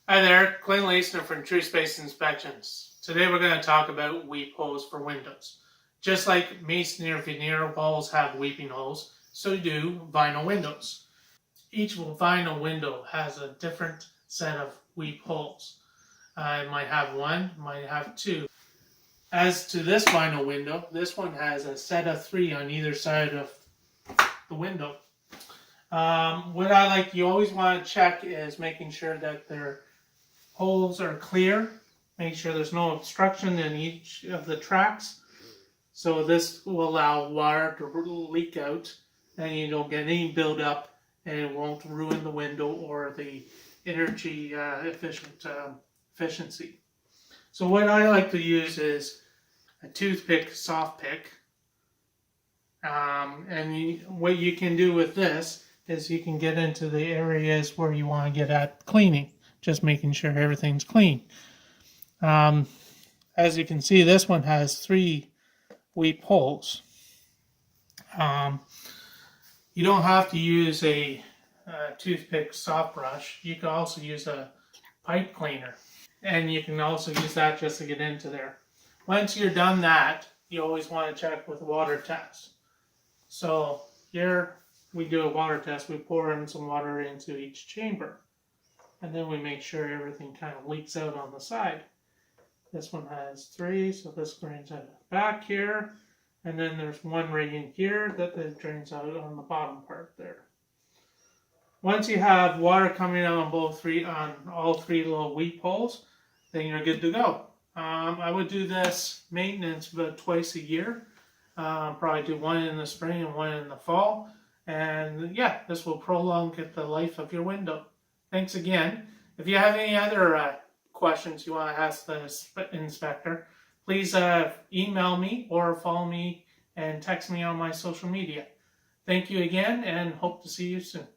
Hi there, Clint Leisner from True Space Inspections. Today we're going to talk about weep holes for windows. Just like masonry or veneer walls have weeping holes, so do vinyl windows. Each vinyl window has a different set of weep holes. It might have one, might have two. As to this vinyl window, this one has a set of three on either side of the window. You always want to check is making sure that their holes are clear. Make sure there's no obstruction in each of the tracks. So this will allow water to leak out and you don't get any buildup and it won't ruin the window or the energy efficiency. So what I like to use is a toothpick, soft pick. What you can do with this is you can get into the areas where you want to get at cleaning, just making sure everything's clean. As you can see, this one has three weep holes. You don't have to use a toothpick soft brush. You can also use a pipe cleaner. And you can also use that just to get into there. Once you're done that, you always want to check with a water test. So here we do a water test. We pour in some water into each chamber. And then we make sure everything kind of leaks out on the side. This one has three, so this drains out back here. And then there's one right in here that drains out on the bottom part there. Once you have water coming out on all three little weep holes, then you're good to go. I would do this maintenance about twice a year. Probably do one in the spring and one in the fall. And yeah, this will prolong the life of your window. Thanks again. If you have any other questions you want to ask the inspector, please email me or follow me and text me on my social media. Thank you again and hope to see you soon.